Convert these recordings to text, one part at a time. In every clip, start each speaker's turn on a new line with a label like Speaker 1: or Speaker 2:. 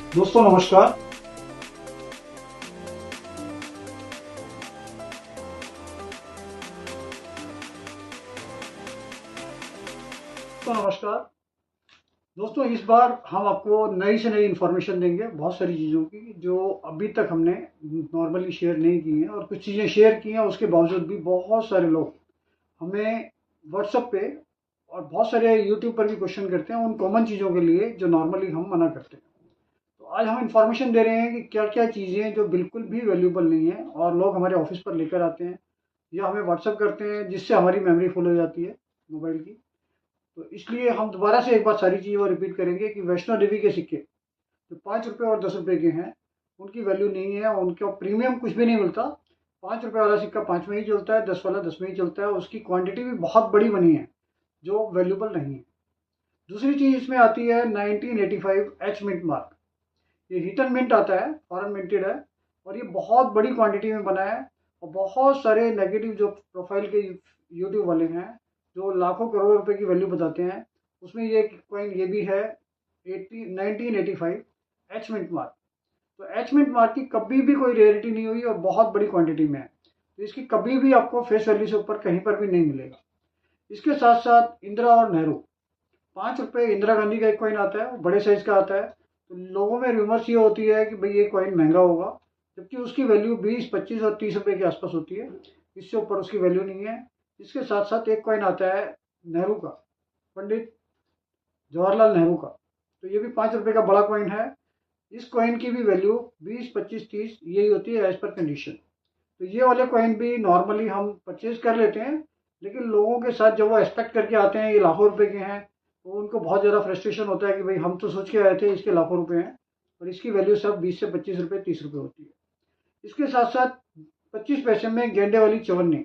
Speaker 1: दोस्तों नमस्कार। दोस्तों इस बार हम आपको नई से नई इन्फॉर्मेशन देंगे, बहुत सारी चीज़ों की जो अभी तक हमने नॉर्मली शेयर नहीं की हैं, और कुछ चीज़ें शेयर की हैं उसके बावजूद भी बहुत सारे लोग हमें व्हाट्सएप पे और बहुत सारे यूट्यूब पर भी क्वेश्चन करते हैं उन कॉमन चीज़ों के लिए जो नॉर्मली हम मना करते हैं। तो आज हम इन्फॉर्मेशन दे रहे हैं कि क्या क्या चीज़ें जो बिल्कुल भी वैल्यूबल नहीं है और लोग हमारे ऑफिस पर लेकर आते हैं या हमें व्हाट्सएप करते हैं, जिससे हमारी मेमोरी फुल हो जाती है मोबाइल की। तो इसलिए हम दोबारा से एक बार सारी चीज़ें और रिपीट करेंगे कि वैष्णो देवी के सिक्के जो 5 रुपये और 10 रुपये के हैं उनकी वैल्यू नहीं है, उनका प्रीमियम कुछ भी नहीं मिलता। 5 रुपये वाला सिक्का 5 में ही चलता है, 10 वाला 10 में ही चलता है, उसकी क्वांटिटी भी बहुत बड़ी बनी है जो वैल्यूबल नहीं है। दूसरी चीज़ इसमें आती है 1985 एच मिंट मार्क। ये हिटन मिंट आता है, फॉरन मिंटेड है, और ये बहुत बड़ी क्वांटिटी में बना है। और बहुत सारे नेगेटिव जो प्रोफाइल के यूट्यूब वाले हैं जो लाखों करोड़ रुपए की वैल्यू बताते हैं, उसमें ये कॉइन ये भी है 1985 एच मिंट मार्क। तो एच मिंट मार्क की कभी भी कोई रेयरिटी नहीं हुई और बहुत बड़ी क्वांटिटी में है, तो इसकी कभी भी आपको फेस वैल्यू से ऊपर कहीं पर भी नहीं मिलेगा। इसके साथ साथ इंदिरा और नेहरू, 5 रुपये इंदिरा गांधी का एक कॉइन आता है, वो बड़े साइज का आता है। तो लोगों में रूमर्स ये होती है कि भाई ये कॉइन महंगा होगा, जबकि उसकी वैल्यू 20, 25 और 30 रुपये के आसपास होती है, इससे ऊपर उसकी वैल्यू नहीं है। इसके साथ साथ एक कॉइन आता है नेहरू का, पंडित जवाहरलाल नेहरू का, तो ये भी 5 रुपये का बड़ा कॉइन है। इस कॉइन की भी वैल्यू 20, 25, 30 यही होती है एज पर कंडीशन। तो ये वाले कॉइन भी नॉर्मली हम परचेज कर लेते हैं, लेकिन लोगों के साथ जब वो एक्सपेक्ट करके आते हैं ये लाखों रुपए के हैं, तो उनको बहुत ज़्यादा फ्रस्ट्रेशन होता है कि भाई हम तो सोच के आए थे इसके लाखों रुपए हैं, और इसकी वैल्यू सब 20 से 25 रुपये 30 रुपये होती है। इसके साथ साथ 25 पैसे में गेंडे वाली चवन्नी,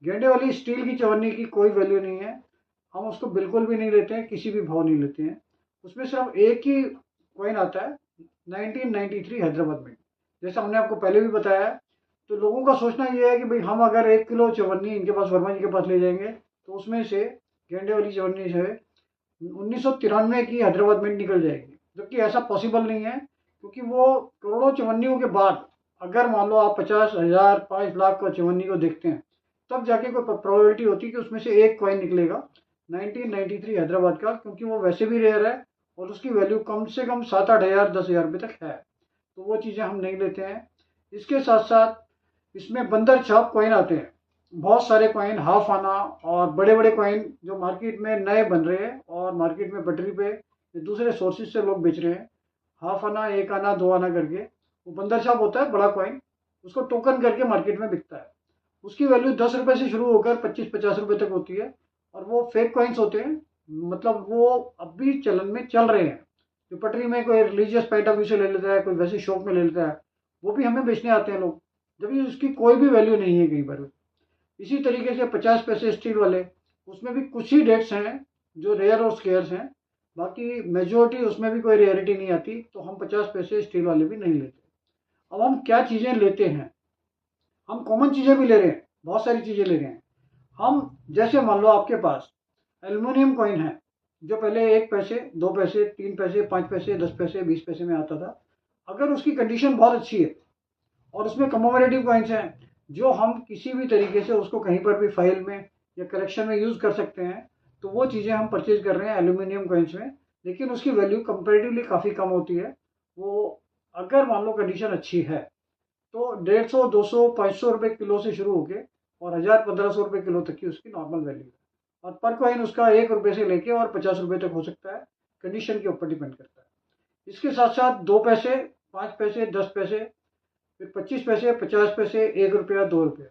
Speaker 1: गेंडे वाली स्टील की चवन्नी की कोई वैल्यू नहीं है, हम उसको बिल्कुल भी नहीं लेते हैं, किसी भी भाव नहीं लेते हैं। उसमें सिर्फ एक ही कॉइन आता है 1993 हैदराबाद में, जैसा हमने आपको पहले भी बताया है। तो लोगों का सोचना ये है कि भाई हम अगर 1 किलो चवन्नी इनके पास, वर्मा जी के पास ले जाएंगे, तो उसमें से गेंडे वाली चवन्नी से 1993 की हैदराबाद में निकल जाएगी, जबकि ऐसा पॉसिबल नहीं है। क्योंकि वो करोड़ों चवन्नियों के बाद अगर मान लो आप 50,000 5 लाख का चवन्नी को देखते हैं, तब जाके कोई प्रोबेबिलिटी होती है कि उसमें से एक कॉइन निकलेगा 1993 हैदराबाद का, क्योंकि वो वैसे भी रेयर है और उसकी वैल्यू कम से कम 7-8 हज़ार 10 हज़ार रुपये तक है। तो वो चीज़ें हम नहीं लेते हैं। इसके साथ साथ इसमें बंदर छाप कॉइन आते हैं, बहुत सारे कॉइन, हाफ आना और बड़े बड़े कॉइन जो मार्केट में नए बन रहे हैं और मार्केट में पटरी पे दूसरे सोर्सेज से लोग बेच रहे हैं। हाफ आना, 1 आना, 2 आना करके, वो बंदर छाप होता है बड़ा कॉइन, उसको टोकन करके मार्केट में बिकता है। उसकी वैल्यू 10 रुपये से शुरू होकर 25-50 रुपये तक होती है। और वो फेक कॉइन्स होते हैं, मतलब वो अब भी चलन में चल रहे हैं। जो पटरी में कोई रिलीजियस पॉइंट ऑफ व्यू से ले लेता है, कोई वैसे शौक में ले लेता है, वो भी हमें बेचने आते हैं लोग, जबकि उसकी कोई भी वैल्यू नहीं है कहीं पर। इसी तरीके से 50 पैसे स्टील वाले, उसमें भी कुछ ही डेट्स हैं जो रेयर और स्केयर्स हैं, बाकी मेजोरिटी उसमें भी कोई रेयरिटी नहीं आती, तो हम 50 पैसे स्टील वाले भी नहीं लेते। अब हम क्या चीज़ें लेते हैं, हम कॉमन चीज़ें भी ले रहे हैं, बहुत सारी चीज़ें ले रहे हैं हम। जैसे मान लो आपके पास एल्युमिनियम कॉइन है, जो पहले 1 पैसे, 2 पैसे, 3 पैसे, 5 पैसे, 10 पैसे, 20 पैसे में आता था। अगर उसकी कंडीशन बहुत अच्छी है और उसमें कमोमरेटिव कॉइन्स हैं जो हम किसी भी तरीके से उसको कहीं पर भी फाइल में या कलेक्शन में यूज़ कर सकते हैं, तो वो चीज़ें हम परचेज कर रहे हैं एल्यूमिनियम कॉइन्स में। लेकिन उसकी वैल्यू कंपेरेटिवली काफ़ी कम होती है। वो अगर मान लो कंडीशन अच्छी है तो 150, 200, 500 रुपये किलो से शुरू होके और 1000, 1500 रुपये किलो तक की उसकी नॉर्मल वैल्यू है। और पर कॉइन उसका 1 रुपये से लेके और 50 रुपये तक हो सकता है, कंडीशन के ऊपर डिपेंड करता है। इसके साथ साथ 2 पैसे, 5 पैसे, 10 पैसे, फिर 25 पैसे, 50 पैसे, 1 रुपया, 2 रुपया,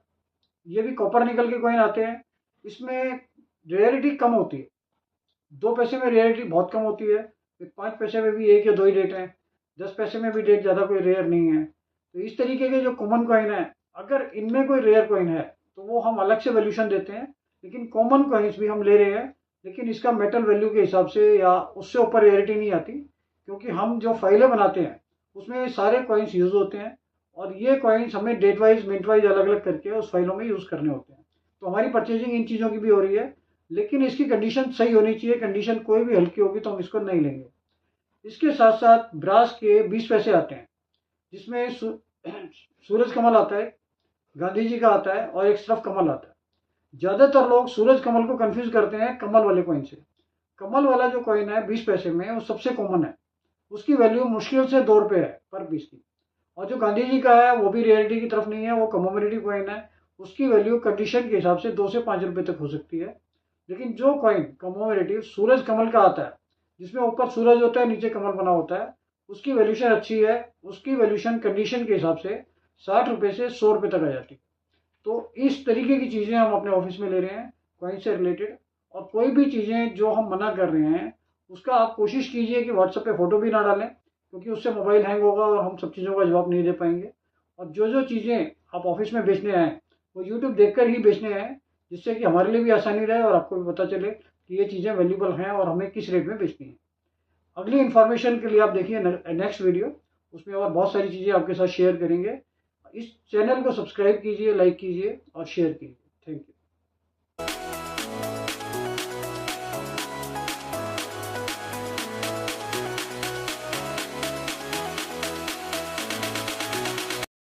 Speaker 1: ये भी कॉपर निकल के कॉइन आते हैं। इसमें रेयरिटी कम होती है, 2 पैसे में रेयरिटी बहुत कम होती है, फिर 5 पैसे में भी एक या दो ही डेट हैं, 10 पैसे में भी डेट ज़्यादा कोई रेयर नहीं है। तो इस तरीके के जो कॉमन कॉइन है, अगर इनमें कोई रेयर कॉइन है तो वो हम अलग से वैल्यूशन देते हैं। लेकिन कॉमन कॉइन्स भी हम ले रहे हैं, लेकिन इसका मेटल वैल्यू के हिसाब से या उससे ऊपर रेयरिटी नहीं आती, क्योंकि हम जो फाइलें बनाते हैं उसमें सारे कॉइन्स यूज़ होते हैं, और ये कॉइन्स हमें डेट वाइज, मिनट वाइज अलग अलग करके उस फाइलों में यूज़ करने होते हैं। तो हमारी परचेजिंग इन चीज़ों की भी हो रही है, लेकिन इसकी कंडीशन सही होनी चाहिए। कंडीशन कोई भी हल्की होगी तो हम इसको नहीं लेंगे। इसके साथ साथ ब्रास के 20 पैसे आते हैं, जिसमें सूरज कमल आता है, गांधी जी का आता है और एक सिर्फ कमल आता है। ज़्यादातर लोग सूरज कमल को कंफ्यूज करते हैं कमल वाले कॉइन से। कमल वाला जो कॉइन है 20 पैसे में, वो सबसे कॉमन है। उसकी वैल्यू मुश्किल से 2 रुपये है पर पीस की। और जो गांधी जी का है वो भी रेयरिटी की तरफ नहीं है, वो कमोमोरेटिव कॉइन है। उसकी वैल्यू कंडीशन के हिसाब से 2 से 5 रुपये तक हो सकती है। लेकिन जो कॉइन कमोमोरेटिव सूरज कमल का आता है, जिसमें ऊपर सूरज होता है, नीचे कमल बना होता है, उसकी वैल्यूशन अच्छी है। उसकी वैल्यूशन कंडीशन के हिसाब से 60 रुपये से 100 रुपये तक आ जाती है। तो इस तरीके की चीज़ें हम अपने ऑफिस में ले रहे हैं कॉइन से रिलेटेड। और कोई भी चीज़ें जो हम मना कर रहे हैं उसका आप कोशिश कीजिए कि व्हाट्सएप पे फ़ोटो भी ना डालें, क्योंकि उससे मोबाइल हैंग होगा और हम सब चीज़ों का जवाब नहीं दे पाएंगे। और जो जो चीज़ें आप ऑफिस में बेचने आए वो यूट्यूब देखकर ही बेचने आए, जिससे कि हमारे लिए भी आसानी रहे और आपको भी पता चले कि ये चीज़ें वैल्यूबल हैं और हमें किस रेट में बेचनी है। अगली इन्फॉर्मेशन के लिए आप देखिए नेक्स्ट वीडियो, उसमें और बहुत सारी चीज़ें आपके साथ शेयर करेंगे। इस चैनल को सब्सक्राइब कीजिए, लाइक कीजिए और शेयर कीजिए। Thank you.